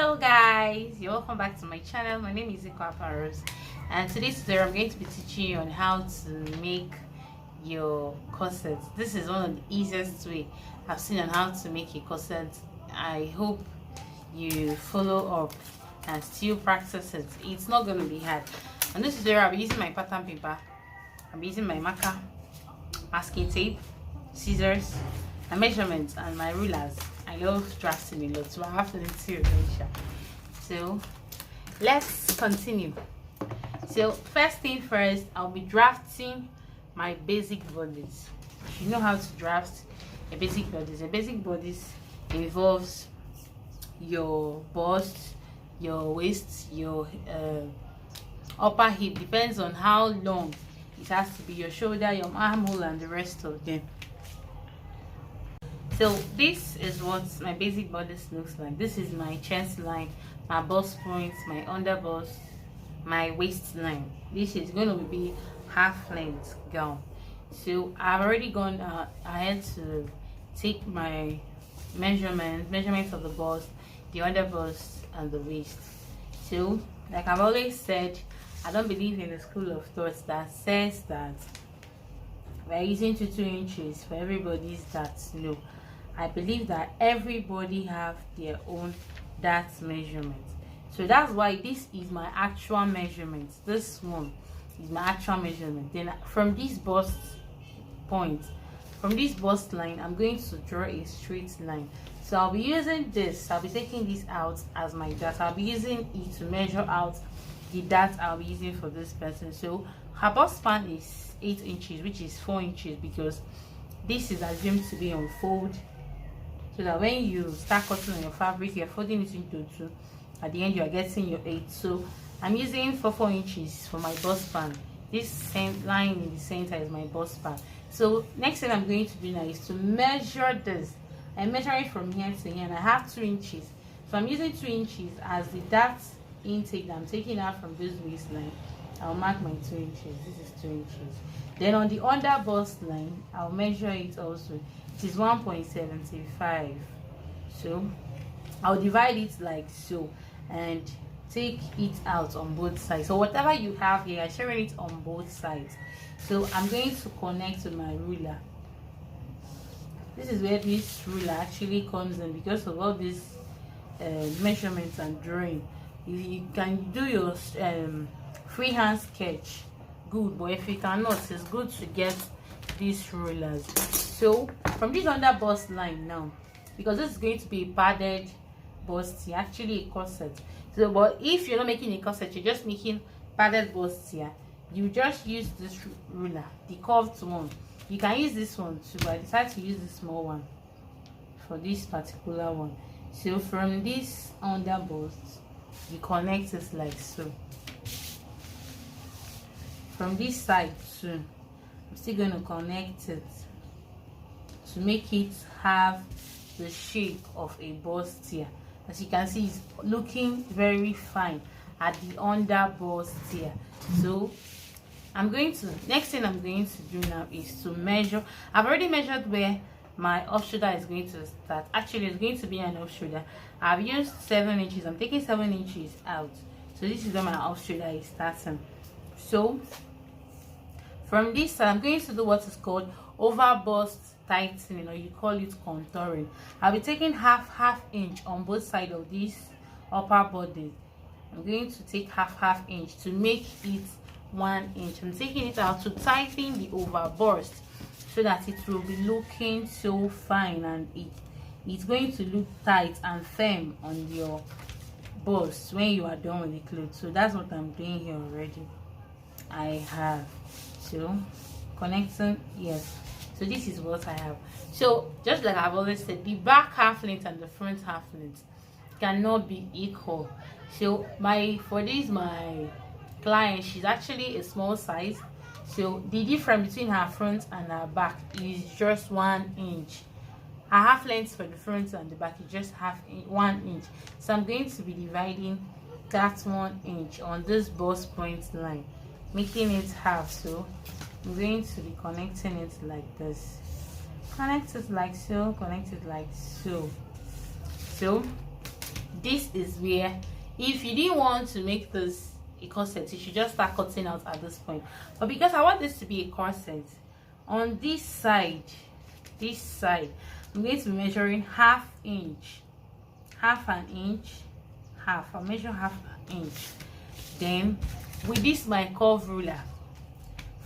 Hello guys, you're welcome back to my channel. My name is Rose, and today's tutorial I'm going to be teaching you on how to make your corset. This is one of the easiest way I've seen on how to make a corset. I hope you follow up and still practice it. It's not going to be hard. On this tutorial I'll be using my pattern paper, I'll be using my marker, masking tape, scissors, my measurements, and my rulers. I love drafting a lot, so I have to do. So let's continue. So first thing first, I'll be drafting my basic bodies. You know how to draft a basic bodies. A basic bodies involves your bust, your waist, your upper hip. Depends on how long it has to be, your shoulder, your armhole, and the rest of them. So this is what my basic bodice looks like. This is my chest line, my bust points, my under bust, my waistline. This is going to be half length gown. So I've already gone ahead to take my measurements of the bust, the under bust, and the waist. So like I've always said, I don't believe in the school of thought that says that we're using 2 inches for everybody's that no. I believe that everybody have their own dart measurement. So that's why this is my actual measurement. This one is my actual measurement. Then from this bust point, from this bust line, I'm going to draw a straight line. So I'll be using this, I'll be taking this out as my dart. I'll be using it to measure out the dart I'll be using for this person. So her bust span is 8 inches, which is 4 inches, because this is assumed to be on fold, so that when you start cutting on your fabric, you're folding it into 2. At the end, you are getting your 8. So I'm using 4 inches for my bust span. This same line in the center is my bust span. So next thing I'm going to do now is to measure this. I'm measuring from here to here, and I have 2 inches. So I'm using 2 inches as the dart intake that I'm taking out from this waistline. I'll mark my 2 inches. This is 2 inches. Then on the under bust line, I'll measure it also. It is 1.75. So I'll divide it like so and take it out on both sides. So whatever you have here, I'm sharing it on both sides. So I'm going to connect to my ruler. This is where this ruler actually comes in, because of all these measurements and drawing. You can do your freehand sketch, good, but if you cannot, it's good to get these rulers. So from this under bust line now, because this is going to be a padded bust here, actually a corset. So but if you're not making a corset, you're just making padded bust here, you just use this ruler, the curved one. You can use this one too, but I decided to use the small one for this particular one. So from this under bust, you connect it like so. From this side too, I'm still going to connect it to make it have the shape of a bust here. As you can see, it's looking very fine at the under bust here. So next thing I'm going to do now is to measure. I've already measured where my off shoulder is going to start. Actually, it's going to be an off shoulder. I've used 7 inches. I'm taking 7 inches out. So this is where my off shoulder is starting. So from this side, I'm going to do what is called over bust tightening, or you call it contouring. I'll be taking half inch on both sides of this upper body. I'm going to take half inch to make it 1 inch. I'm taking it out to tighten the over bust so that it will be looking so fine, and it's going to look tight and firm on your bust when you are done with the clothes. So that's what I'm doing here already. I have connecting, yes. So this is what I have. So just like I've always said, the back half length and the front half length cannot be equal. So my client, she's actually a small size. So the difference between her front and her back is just 1 inch. Her half length for the front and the back is just 1 inch. So I'm going to be dividing that 1 inch on this bust point line, making it half. So I'm going to be connecting it like this. Connect it like so, connect it like so. So this is where, if you didn't want to make this a corset, you should just start cutting out at this point. But because I want this to be a corset, on this side, I'm going to be measuring half an inch. I'll measure half an inch. Then with this my curve ruler,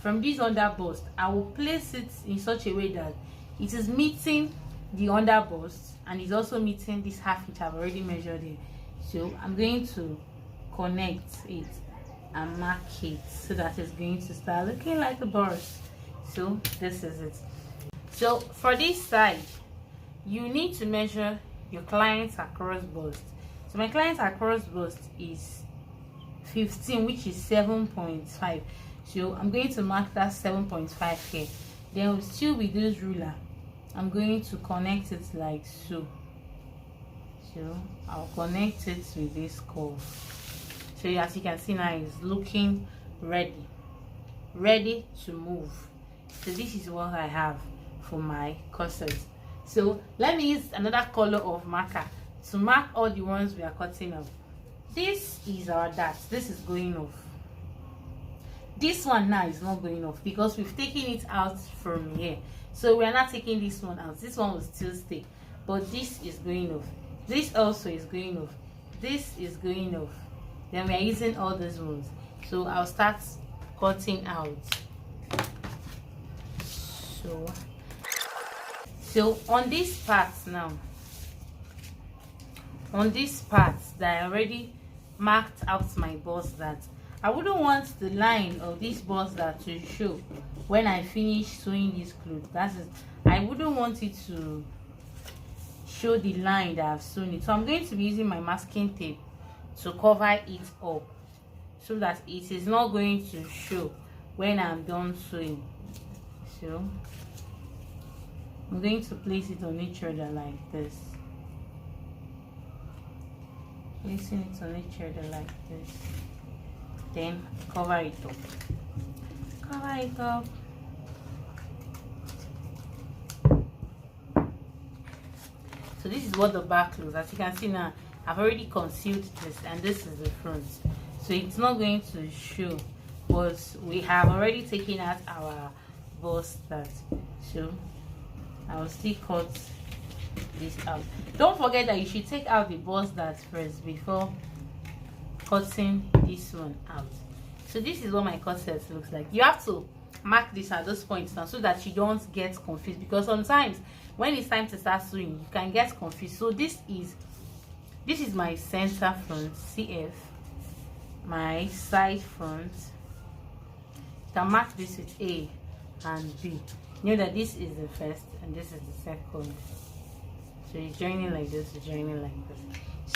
from this under bust, I will place it in such a way that it is meeting the under bust and is also meeting this half inch I've already measured it. So I'm going to connect it and mark it so that it's going to start looking like a bust. So this is it. So for this side, you need to measure your client's across bust. So my client's across bust is 15, which is 7.5. So I'm going to mark that 7.5 here. Then still with this ruler, I'm going to connect it like so. So I'll connect it with this curve. So as you can see now, it's looking ready to move. So this is what I have for my corset. So let me use another color of marker to mark all the ones we are cutting off. This is our dart. This is going off. This one now is not going off because we've taken it out from here. So we are not taking this one out. This one will still stay, but this is going off. This also is going off. This is going off. Then we are using all these ones. So I'll start cutting out. So on this part now, on this part that I already marked out my bust, that I wouldn't want the line of this bust that to show when I finish sewing this cloth. That's it. I wouldn't want it to show the line that I've sewn it. So I'm going to be using my masking tape to cover it up so that it is not going to show when I'm done sewing. So I'm going to place it on each other like this. Placing it on each other like this. Then cover it up. Cover it up. So this is what the back looks. As you can see now, I've already concealed this, and this is the front. So it's not going to show, but we have already taken out our bust that. So I will still cut this out. Don't forget that you should take out the bust that first before cutting this one out. So this is what my corset looks like. You have to mark this at this point now so that you don't get confused, because sometimes when it's time to start sewing you can get confused. So this is my center front, CF, my side front. You can mark this with A and B. You know that this is the first and this is the second. So you're joining like this, you're joining like this.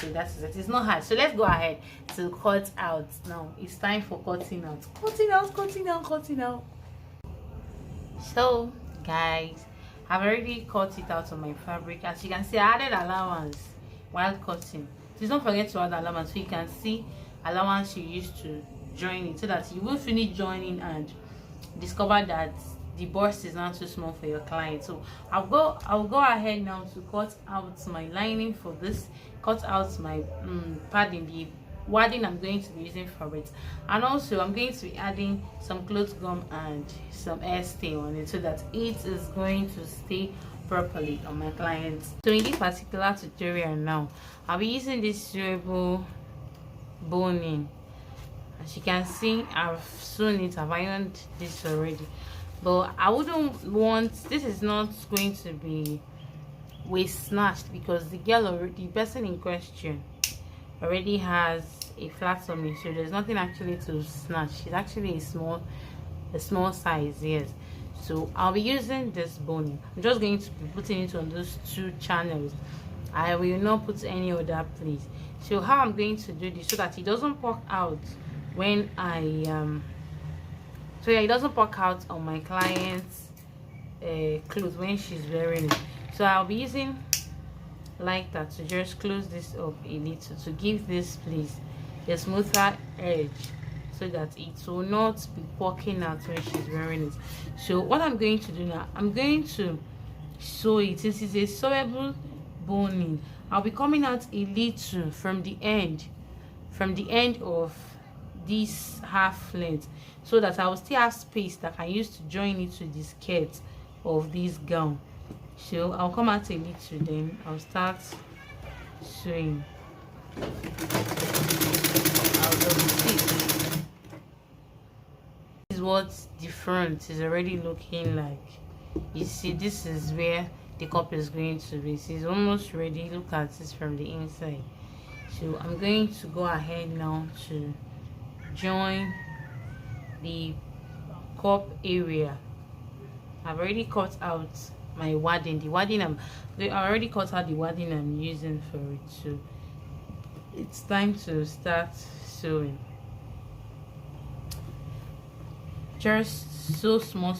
So that's it. It's not hard. So let's go ahead to cut out now. It's time for cutting out. Cutting out. So guys, I've already cut it out on my fabric. As you can see, I added allowance while cutting. Please don't forget to add allowance so you can see allowance you used to join it, so that you will finish joining and discover that the bust is not too small for your client. So I'll go ahead now to cut out my lining for this, cut out my padding, the wadding I'm going to be using for it, and also I'm going to be adding some cloth gum and some air stay on it so that it is going to stay properly on my clients. So in this particular tutorial now, I'll be using this durable boning. As you can see, I've sewn it, I've ironed this already, but I wouldn't want, this is not going to be waist snatched because the girl or the person in question already has a flat tummy, so there's nothing actually to snatch. She's actually a small size, yes. So I'll be using this boning. I'm just going to be putting it on those two channels. I will not put any other place. So how I'm going to do this so that it doesn't poke out when I so yeah, it doesn't poke out on my client's clothes when she's wearing it. So I'll be using like that to just close this up a little to give this place a smoother edge so that it will not be poking out when she's wearing it. So what I'm going to do now, I'm going to sew it. This is a sewable boning. I'll be coming out a little from the end of this half length, so that I will still have space that I can use to join it to the skirt of this gown. So I'll come out a little, then I'll start sewing. I'll double stitch. This is what the front is already looking like. You see, this is where the cup is going to be. It's almost ready. Look at this from the inside. So I'm going to go ahead now to join the cup area. I've already cut out my wadding. I already cut out the wadding I'm using for it. So it's time to start sewing. Just so small,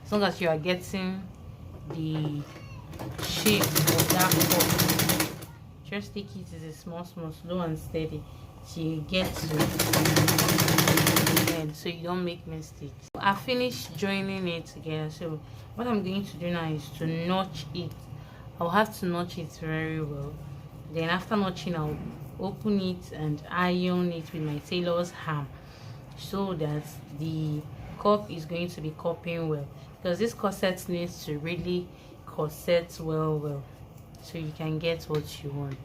as long as you are getting the shape of that cup. Just take it as a small, slow and steady till you get to the end, so you don't make mistakes. I finished joining it together. So what I'm going to do now is to notch it. I'll have to notch it very well. Then after notching, I'll open it and iron it with my tailor's ham, so that the cup is going to be cupping well, because this corset needs to really corset well, so you can get what you want.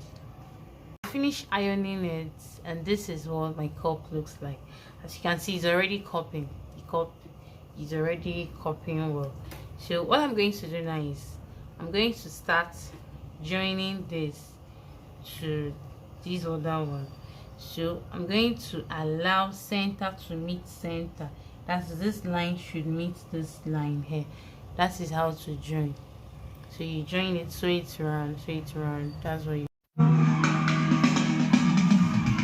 I finished ironing it, and this is what my cup looks like. As you can see, it's already cupping. The cup is already cupping well. So what I'm going to do now is I'm going to start joining this to this other one. So I'm going to allow center to meet center. That's, this line should meet this line here. That is how to join. So you join it, sew it around. That's what you.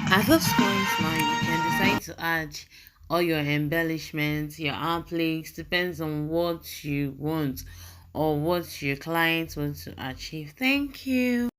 At this point now, you can decide to add all your embellishments, your arm links, depends on what you want or what your clients want to achieve. Thank you.